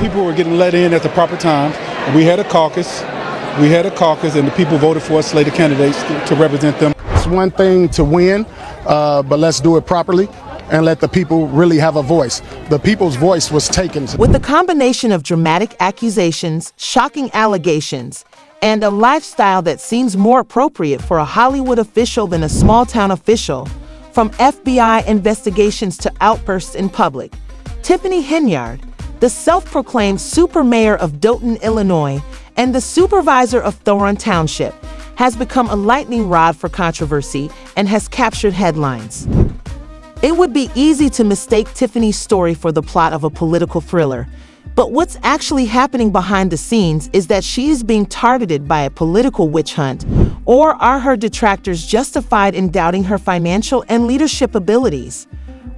people were getting let in at the proper time. We had a caucus. And the people voted for us, slated candidates to represent them. It's one thing to win, but let's do it properly and let the people really have a voice. The people's voice was taken. With a combination of dramatic accusations, shocking allegations, and a lifestyle that seems more appropriate for a Hollywood official than a small-town official, from FBI investigations to outbursts in public, Tiffany Henyard, the self-proclaimed super mayor of Dothan, Illinois, and the supervisor of Thoron Township, has become a lightning rod for controversy and has captured headlines. It would be easy to mistake Tiffany's story for the plot of a political thriller, but what's actually happening behind the scenes is that she is being targeted by a political witch hunt, or are her detractors justified in doubting her financial and leadership abilities?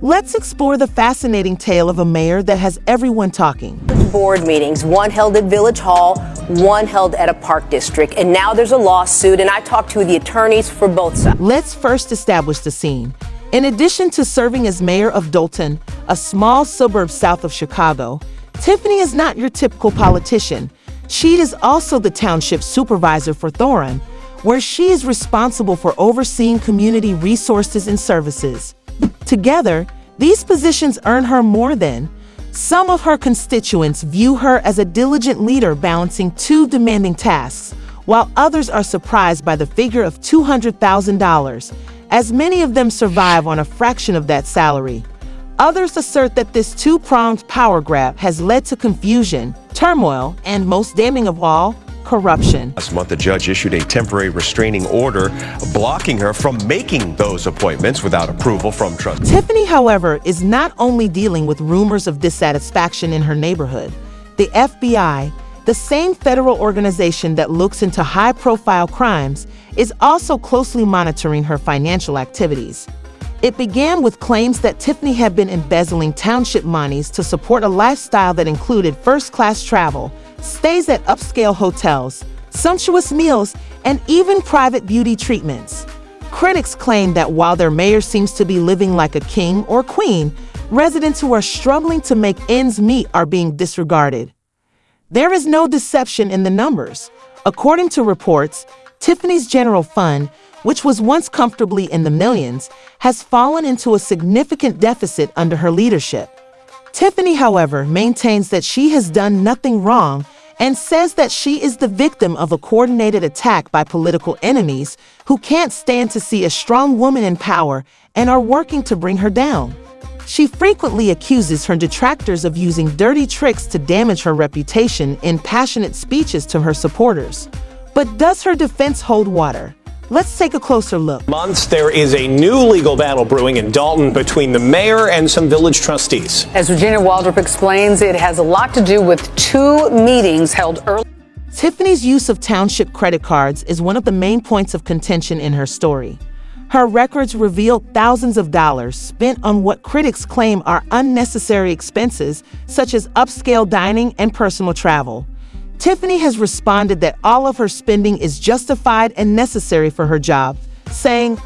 Let's explore the fascinating tale of a mayor that has everyone talking. Board meetings, one held at Village Hall, one held at a park district, and now there's a lawsuit, and I talked to the attorneys for both sides. Let's first establish the scene. In addition to serving as mayor of Dothan, a small suburb south of Chicago, Tiffany is not your typical politician. She is also the township supervisor for Thoron, where she is responsible for overseeing community resources and services. Together, these positions earn her more than. Some of her constituents view her as a diligent leader balancing two demanding tasks, while others are surprised by the figure of $200,000, as many of them survive on a fraction of that salary. Others assert that this two-pronged power grab has led to confusion, turmoil, and most damning of all, corruption. Last month, the judge issued a temporary restraining order blocking her from making those appointments without approval from trustees. Tiffany, however, is not only dealing with rumors of dissatisfaction in her neighborhood. The FBI, the same federal organization that looks into high-profile crimes, is also closely monitoring her financial activities. It began with claims that Tiffany had been embezzling township monies to support a lifestyle that included first-class travel, stays at upscale hotels, sumptuous meals, and even private beauty treatments. Critics claim that while their mayor seems to be living like a king or queen, residents who are struggling to make ends meet are being disregarded. There is no deception in the numbers. According to reports, Tiffany's general fund, which was once comfortably in the millions, has fallen into a significant deficit under her leadership. Tiffany, however, maintains that she has done nothing wrong and says that she is the victim of a coordinated attack by political enemies who can't stand to see a strong woman in power and are working to bring her down. She frequently accuses her detractors of using dirty tricks to damage her reputation in passionate speeches to her supporters. But does her defense hold water? Let's take a closer look. Months, there is a new legal battle brewing in Dalton between the mayor and some village trustees. As Virginia Waldrop explains, it has a lot to do with two meetings held early. Tiffany's use of township credit cards is one of the main points of contention in her story. Her records reveal thousands of dollars spent on what critics claim are unnecessary expenses, such as upscale dining and personal travel. Tiffany has responded that all of her spending is justified and necessary for her job, saying,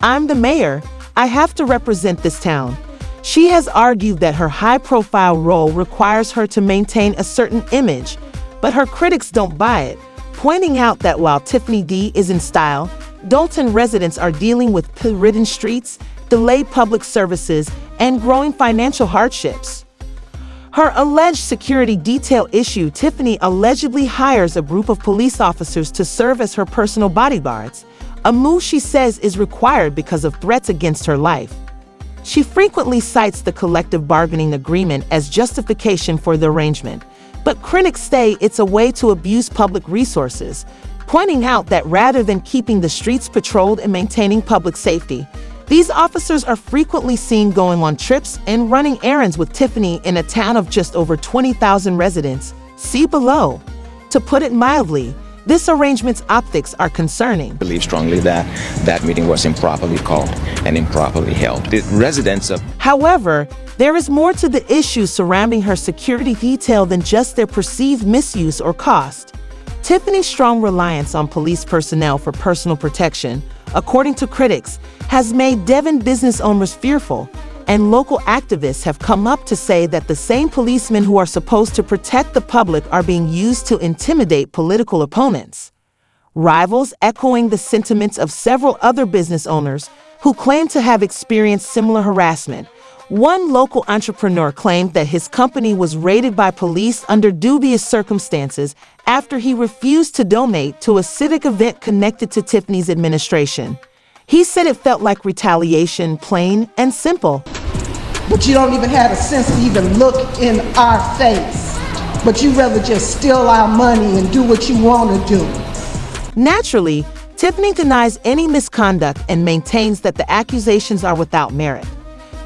"I'm the mayor. I have to represent this town." She has argued that her high-profile role requires her to maintain a certain image, but her critics don't buy it, pointing out that while Tiffany D is in style, Dalton residents are dealing with pit-ridden streets, delayed public services, and growing financial hardships. Her alleged security detail issue: Tiffany allegedly hires a group of police officers to serve as her personal bodyguards, a move she says is required because of threats against her life. She frequently cites the collective bargaining agreement as justification for the arrangement, but critics say it's a way to abuse public resources, pointing out that rather than keeping the streets patrolled and maintaining public safety, these officers are frequently seen going on trips and running errands with Tiffany in a town of just over 20,000 residents. See below. To put it mildly, this arrangement's optics are concerning. I believe strongly that that meeting was improperly called and improperly held. The residents of... However, there is more to the issues surrounding her security detail than just their perceived misuse or cost. Tiffany's strong reliance on police personnel for personal protection, according to critics, has made Devon business owners fearful, and local activists have come up to say that the same policemen who are supposed to protect the public are being used to intimidate political opponents. Rivals echoing the sentiments of several other business owners who claim to have experienced similar harassment. One local entrepreneur claimed that his company was raided by police under dubious circumstances after he refused to donate to a civic event connected to Tiffany's administration. He said it felt like retaliation, plain and simple. But you don't even have a sense to even look in our face. But you rather just steal our money and do what you want to do. Naturally, Tiffany denies any misconduct and maintains that the accusations are without merit.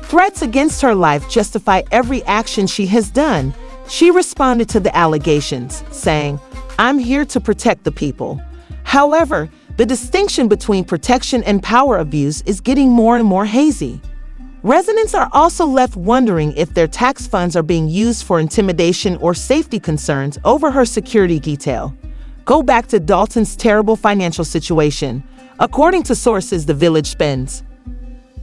Threats against her life justify every action she has done. She responded to the allegations, saying, "I'm here to protect the people." However, the distinction between protection and power abuse is getting more and more hazy. Residents are also left wondering if their tax funds are being used for intimidation or safety concerns over her security detail. Go back to Dalton's terrible financial situation. According to sources the village spends.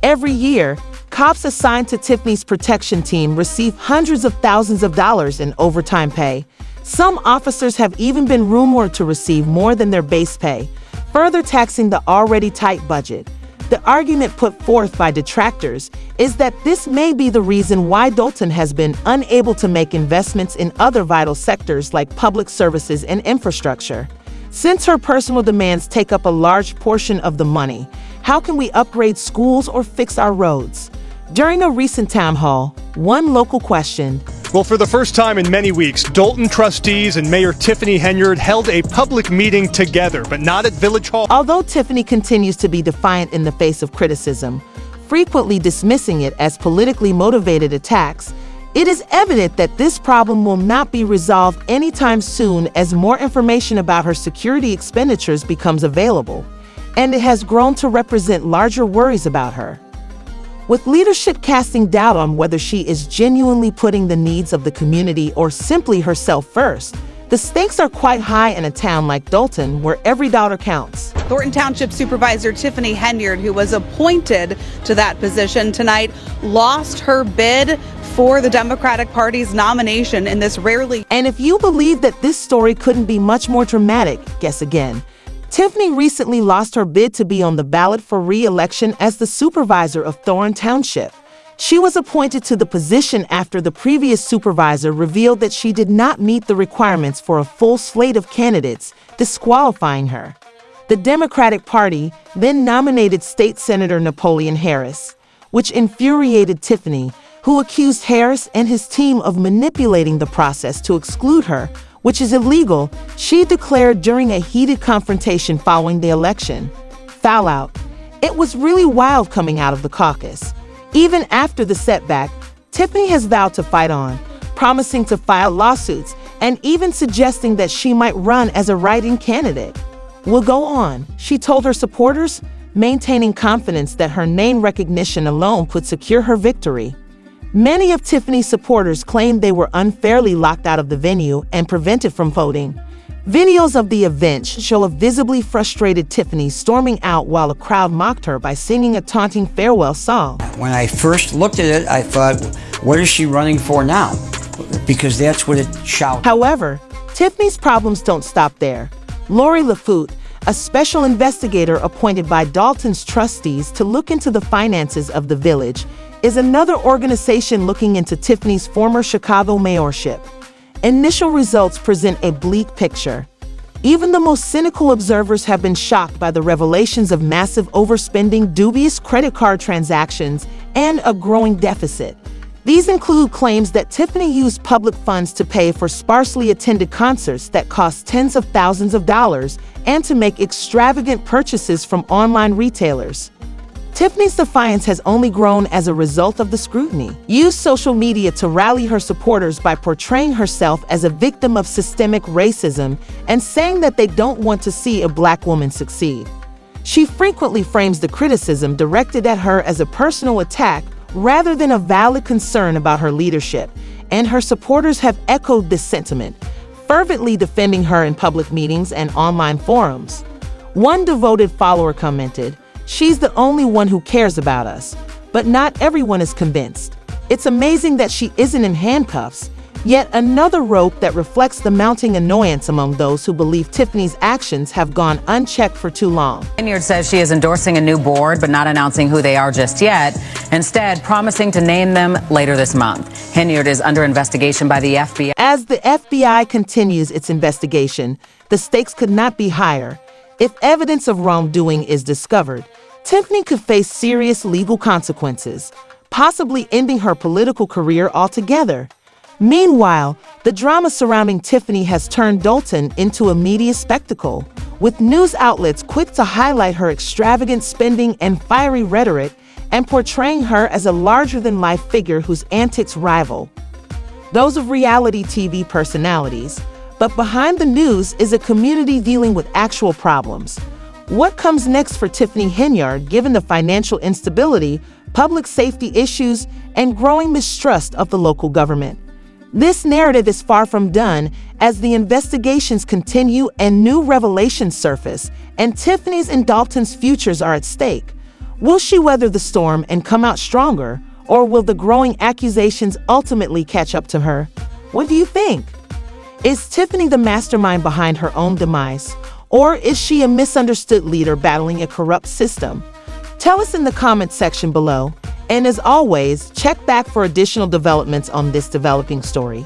Every year, cops assigned to Tiffany's protection team receive hundreds of thousands of dollars in overtime pay. Some officers have even been rumored to receive more than their base pay, further taxing the already tight budget. The argument put forth by detractors is that this may be the reason why Dalton has been unable to make investments in other vital sectors like public services and infrastructure. Since her personal demands take up a large portion of the money, how can we upgrade schools or fix our roads? During a recent town hall, one local questioned, Well, for the first time in many weeks, Dalton trustees and Mayor Tiffany Henyard held a public meeting together, but not at Village Hall. Although Tiffany continues to be defiant in the face of criticism, frequently dismissing it as politically motivated attacks, it is evident that this problem will not be resolved anytime soon as more information about her security expenditures becomes available, and it has grown to represent larger worries about her. With leadership casting doubt on whether she is genuinely putting the needs of the community or simply herself first, the stakes are quite high in a town like Dalton, where every dollar counts. Thornton Township Supervisor Tiffany Henyard, who was appointed to that position tonight, lost her bid for the Democratic Party's nomination in this rarely. And if you believe that this story couldn't be much more dramatic, guess again. Tiffany recently lost her bid to be on the ballot for re-election as the supervisor of Thornton Township. She was appointed to the position after the previous supervisor revealed that she did not meet the requirements for a full slate of candidates, disqualifying her. The Democratic Party then nominated State Senator Napoleon Harris, which infuriated Tiffany, who accused Harris and his team of manipulating the process to exclude her, which is illegal, she declared during a heated confrontation following the election. Foul out. It was really wild coming out of the caucus. Even after the setback, Tiffany has vowed to fight on, promising to file lawsuits and even suggesting that she might run as a write-in candidate. We'll go on, she told her supporters, maintaining confidence that her name recognition alone could secure her victory. Many of Tiffany's supporters claimed they were unfairly locked out of the venue and prevented from voting. Videos of the event show a visibly frustrated Tiffany storming out while a crowd mocked her by singing a taunting farewell song. When I first looked at it, I thought, what is she running for now? Because that's what it shouted. However, Tiffany's problems don't stop there. Lori Lafute, a special investigator appointed by Dalton's trustees to look into the finances of the village, is another organization looking into Tiffany's former Chicago mayorship. Initial results present a bleak picture. Even the most cynical observers have been shocked by the revelations of massive overspending, dubious credit card transactions, and a growing deficit. These include claims that Tiffany used public funds to pay for sparsely attended concerts that cost tens of thousands of dollars and to make extravagant purchases from online retailers. Tiffany's defiance has only grown as a result of the scrutiny. Used social media to rally her supporters by portraying herself as a victim of systemic racism and saying that they don't want to see a black woman succeed. She frequently frames the criticism directed at her as a personal attack rather than a valid concern about her leadership, and her supporters have echoed this sentiment, fervently defending her in public meetings and online forums. One devoted follower commented, "She's the only one who cares about us." But not everyone is convinced. It's amazing that she isn't in handcuffs. Yet another rope that reflects the mounting annoyance among those who believe Tiffany's actions have gone unchecked for too long. Henyard says she is endorsing a new board, but not announcing who they are just yet, instead promising to name them later this month. Henyard is under investigation by the FBI. As the FBI continues its investigation, the stakes could not be higher. If evidence of wrongdoing is discovered, Tiffany could face serious legal consequences, possibly ending her political career altogether. Meanwhile, the drama surrounding Tiffany has turned Dalton into a media spectacle, with news outlets quick to highlight her extravagant spending and fiery rhetoric and portraying her as a larger-than-life figure whose antics rival those of reality TV personalities. But behind the news is a community dealing with actual problems. What comes next for Tiffany Henyard, given the financial instability, public safety issues, and growing mistrust of the local government? This narrative is far from done as the investigations continue and new revelations surface, and Tiffany's and Dalton's futures are at stake. Will she weather the storm and come out stronger, or will the growing accusations ultimately catch up to her? What do you think? Is Tiffany the mastermind behind her own demise, or is she a misunderstood leader battling a corrupt system? Tell us in the comments section below. And as always, check back for additional developments on this developing story.